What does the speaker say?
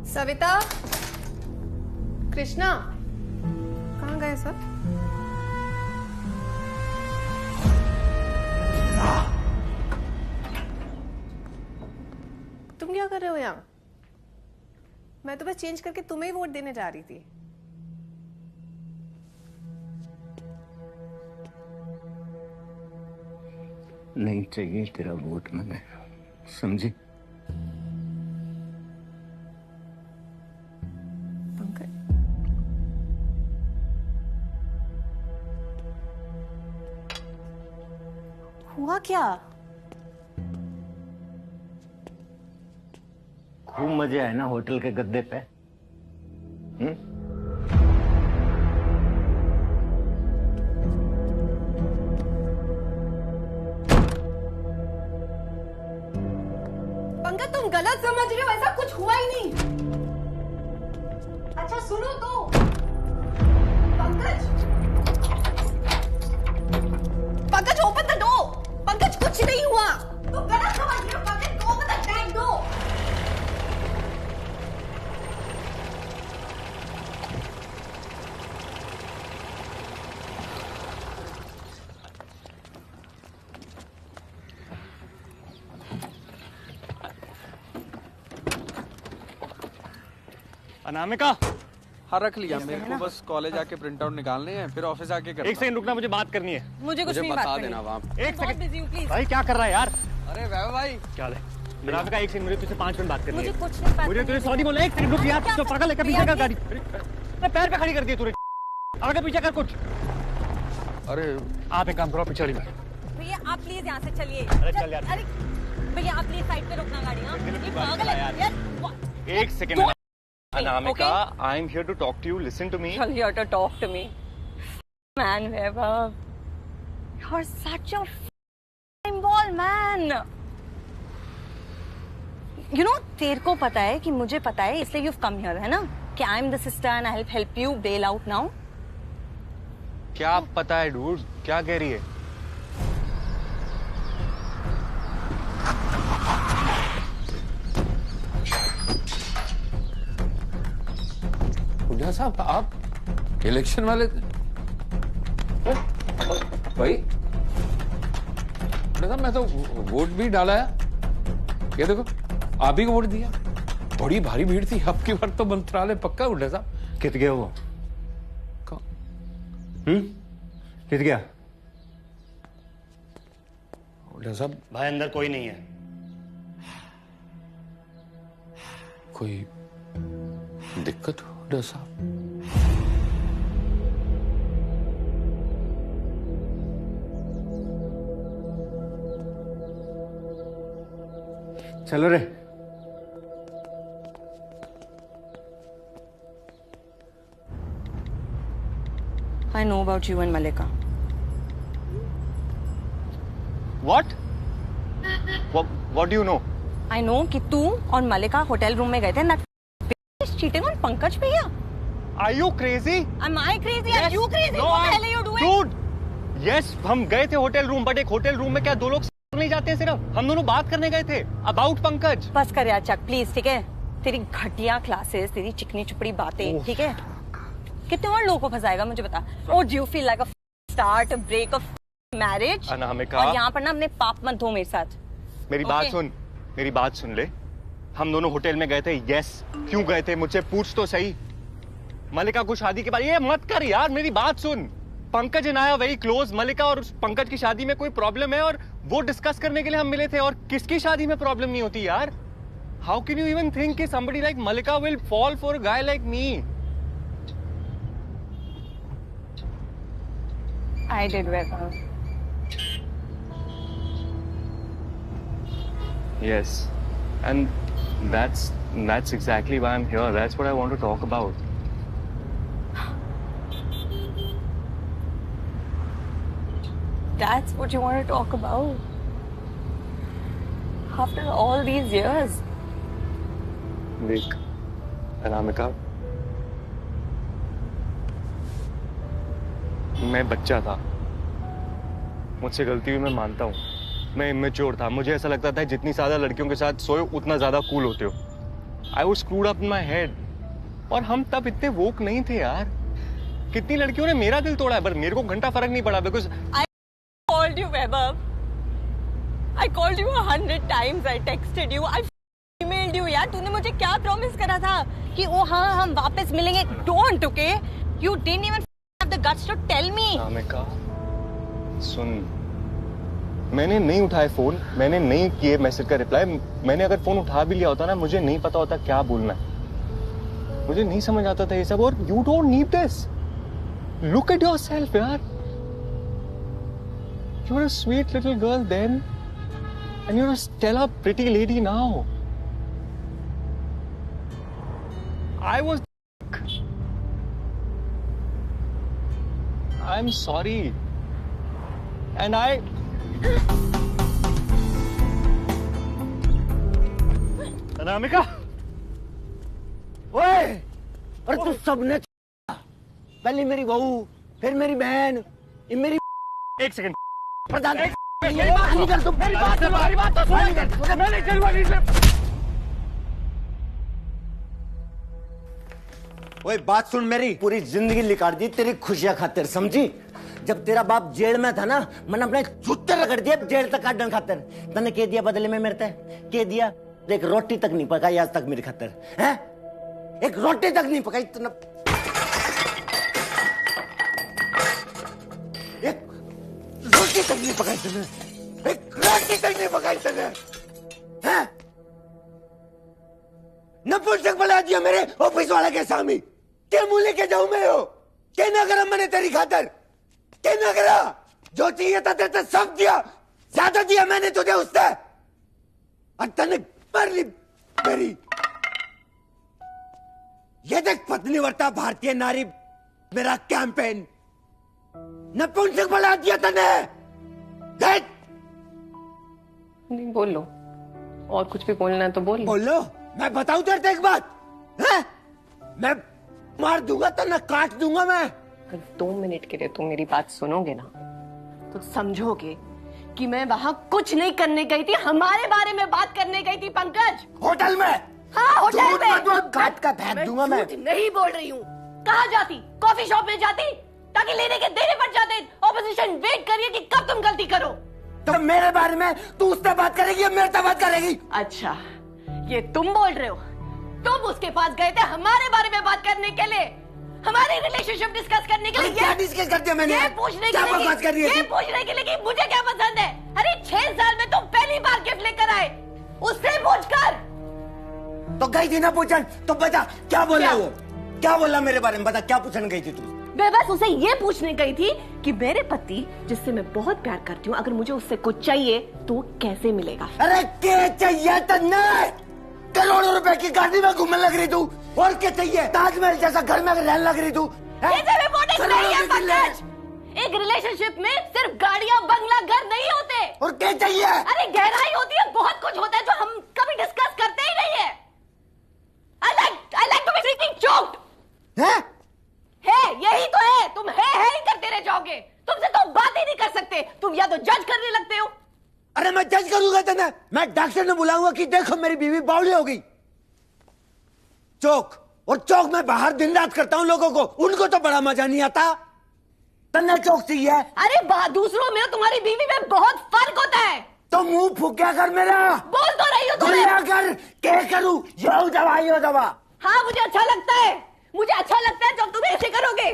सविता, कृष्णा, कहाँ गए सब? तुम क्या कर रहे हो यहाँ? मैं तो बस चेंज करके तुम्हें ही वोट देने जा रही थी। नहीं चाहिए तेरा वोट मैंने, समझी? पंकज, हुआ क्या? खूब मजे आए ना होटल के गद्दे पे? पंकज, तुम गलत समझ रहे हो, ऐसा कुछ हुआ ही नहीं। अच्छा सुनो तो। Pankaj, Pankaj open the door. Pankaj कुछ नहीं हुआ, तुम गलत समझ रहे हो। Pankaj open the dam door. Anamika, हाँ रख लिया। मेरे को बस कॉलेज आके प्रिंट आउट निकालने हैं, फिर ऑफिस आके करना। एक सेकंड रुकना, मुझे बात करनी है। मुझे कुछ नहीं बता बात देना करनी। वहाँ। एक सेकंड बिजी हूँ, प्लीज। भाई, क्या कर रहा है यार? अरे वैभव भाई, क्या है अनामिका? एक सेकंड, मुझे तुझसे 5 मिनट बात करनी मुझे है। कुछ नहीं बात मुझे तुझे करनी। सॉरी बोला। एक सेकंड रुक यार, तो पागल है क्या? पीछे कर गाड़ी, अरे पैर पे खड़ी कर दी तूने। आगे पीछे कर कुछ। अरे आप एक काम करो, पीछे वाली में। भैया आप प्लीज यहाँ से चलिए। अरे चल यार। अरे भैया आप प्लीज साइड पे रोकना गाड़ी। हाँ, ये पागल है यार। एक second Anamika, I am here to talk to you, listen to me. You're here to talk to me. Man, Vaibhav. You're such a f***ing ball, man. You know, तेरे को पता है कि मुझे पता है, इसलिए you've come here, है ना? कि I'm the sister and I'll help you bail out now. क्या पता है डूड? क्या कह रही है? हुड्डा साहब, आप इलेक्शन वाले भाई? हुड्डा साहब, मैं तो वोट भी डाला है। ये देखो, आप ही को वोट दिया। बड़ी भारी भीड़ थी, अब की बार तो मंत्रालय पक्का। हुड्डा साहब, कित गया वो? कौन? कित गया? हुड्डा साहब, भाई अंदर कोई नहीं है। कोई दिक्कत हो हुड्डा साहब? चलो रे। I know about you and Malika. What? What do you know? I know कि तू और मलिका होटल रूम में गए थे. That bitch is cheating on Pankaj भैया. Are you crazy? Am I crazy? Are you crazy? No, What the hell are you doing? Dude, yes, हम गए थे होटल रूम, बट एक होटल रूम में क्या दो लोग नहीं जाते हैं? सिर्फ हम दोनों बात करने गए थे अबाउट पंकज. बस कर यार चक प्लीज, ठीक है? तेरी घटिया क्लासेस, तेरी चिकनी चुपड़ी बातें, ठीक है? कितने और लोगों को फंसाएगा मुझे बता. और do you feel like a start a break of marriage? Anamika, और यहाँ पर ना अपने पाप मत धो मेरे साथ. मेरी बात सुन, मेरी बात सुन ले. हम दोनों होटल में गए थे. यस, क्यों गए थे मुझसे पूछ तो सही. मलिका को शादी के बाद ये मत कर यार, मेरी बात सुन. Pankaj and I are very close. Mallika और पंकज की शादी में कोई प्रॉब्लम है और वो डिस्कस करने के लिए हम मिले थे. और किसकी शादी में प्रॉब्लम नहीं होती यार? How can you even think कि somebody like Malika will fall for a guy like me? I did well. Yes, and that's exactly why I'm here. That's what I want to talk about. That's what you want to talk about? After all these years? देख अनामिका, मैं बच्चा था, मुझसे गलती हुई, मैं मानता हूँ. मैं इमेच्योर था. मुझे ऐसा लगता था जितनी ज्यादा लड़कियों के साथ सोए उतना ज्यादा कूल होते हो. I was screwed up in my head. और हम तब इतने woke नहीं थे यार. कितनी लड़कियों ने मेरा दिल तोड़ा है, पर मेरे को घंटा फर्क नहीं पड़ा because I called you, Vaibhav. I called you 100 times. I texted you. I emailed you. यार तूने मुझे क्या promise करा था कि ओ हाँ हम वापस मिलेंगे. Don't, okay? You didn't even have the guts to tell me. Anamika, सुन, मैंने नहीं उठाया फोन, मैंने नहीं किए मैसेज का रिप्लाई. मैंने अगर फोन उठा भी लिया होता ना, मुझे नहीं पता होता क्या बोलना है. मुझे नहीं समझ आता था ये सब. और you don't need this. Look at yourself यार. You are a sweet little girl then and you are a stellar pretty lady now. I was I'm sorry. And I... Anamika! ओए, और तू सबने पहले मेरी बहू, फिर मेरी बहन, ये मेरी एक सेकंड. प्रधान मेरी बात निकल तुम. मेरी बात तो सुन. मैंने चलवानी से. ओए बात सुन मेरी. पूरी जिंदगी लिकाड़ दी तेरी खुशियां खातिर, समझी? जब तेरा बाप जेल में था ना, मैंने अपने जूते रगड़ दिए जेल तक काटने खातिर. तने कह दिया बदले में मेरे ते कह दिया एक रोटी तक नहीं पकाई आज तक मेरी खातिर. हैं? एक रोटी तक नहीं पकाई तूने. एक रोटी तक नहीं पकाई तूने. एक रोटी तक नहीं पकाई तूने. हैं? नपुंसक बना दिया मेरे ऑफिस वाले के सामने. क्या मुंह लेके जाऊं मैं हो? क्या ना करा मैंने तेरी खातिर? क्या ना करा? जो चाहिए था तेरे सब दिया. ज्यादा दिया मैंने तुझे उससे. और तने मर ली मेरी. ये देख पत्नी वर्ता भारतीय नारी मेरा कैंपेन. नपुंसक बना दिया तने. देख. नहीं बोल लो, और कुछ भी बोलना है तो बोल लो. बोलो. मैं बताऊं तेरे से एक बात है? मैं मार दूंगा तो न काट दूंगा मैं. अगर 2 मिनट के लिए तुम मेरी बात सुनोगे ना तो समझोगे कि मैं वहाँ कुछ नहीं करने गई थी, हमारे बारे में बात करने गई थी पंकज. होटल में. हाँ होटल में. दूध काट का फेंक दूंगा मैं. झूठ नहीं बोल रही हूँ. कहाँ जाती? कॉफी शॉप में जाती ताकि लेने के देने पड़ जाते. ऑपोजिशन वेट करिए कि कब तुम गलती करो. तो मेरे बारे में तू उससे बात करेगी या मेरे से बात करेगी? अच्छा ये तुम बोल रहे हो. तुम उसके पास गए थे हमारे बारे में बात करने के लिए, हमारी रिलेशनशिप डिस्कस करने के लिए. क्या डिस्कस करते हैं मैंने? ये पूछने क्या के लिए बात कर रही है? ये पूछने के लिए कि मुझे क्या पसंद है. अरे 6 साल में तुम पहली बार गिफ्ट लेकर आए, उससे पूछकर. तो गई थी ना पूछन. तो बता क्या बोला वो? क्या बोला मेरे बारे में? बता क्या पूछने गई थी तू? मैं बस उसे ये पूछने गई थी कि मेरे पति जिससे मैं बहुत प्यार करती हूँ, अगर मुझे उससे कुछ चाहिए तो वो कैसे मिलेगा. अरे क्या चाहिए तन्ने? करोड़ों रुपए की गाड़ी में घूमने लग रही तू. और क्या चाहिए? ताजमहल जैसा घर में रहने लग रही तू. ये सिर्फ इम्पोर्टेंट नहीं है पंकज. एक रिलेशनशिप में सिर्फ गाड़ियाँ बंगला घर नहीं होते. और क्या चाहिए? अरे गहराई होती है, बहुत कुछ होता है जो हम कभी डिस्कस करते ही नहीं है. I like to be freaking choked. हैं? है यही तो है. तुम है ही करते रह जाओगे. तुमसे तो बात ही नहीं कर सकते. तुम या तो जज करने लगते हो. अरे मैं जज करूंगा तेने. मैं डॉक्टर ने बुलाऊंगा कि देखो मेरी बीवी बावली हो गई. चौक और चौक में बाहर दिन रात करता हूं लोगों को. उनको तो बड़ा मजा नहीं आता. तन्ने चौक चाहिए. अरे दूसरों में तुम्हारी बीवी में बहुत फर्क होता है. तो मुंह फूकिया कर मेरा. बोल तो रही हो गुड़िया कर. क्या करूं? यो दवा. हाँ मुझे अच्छा लगता है. मुझे अच्छा लगता है जब तुम ऐसे करोगे.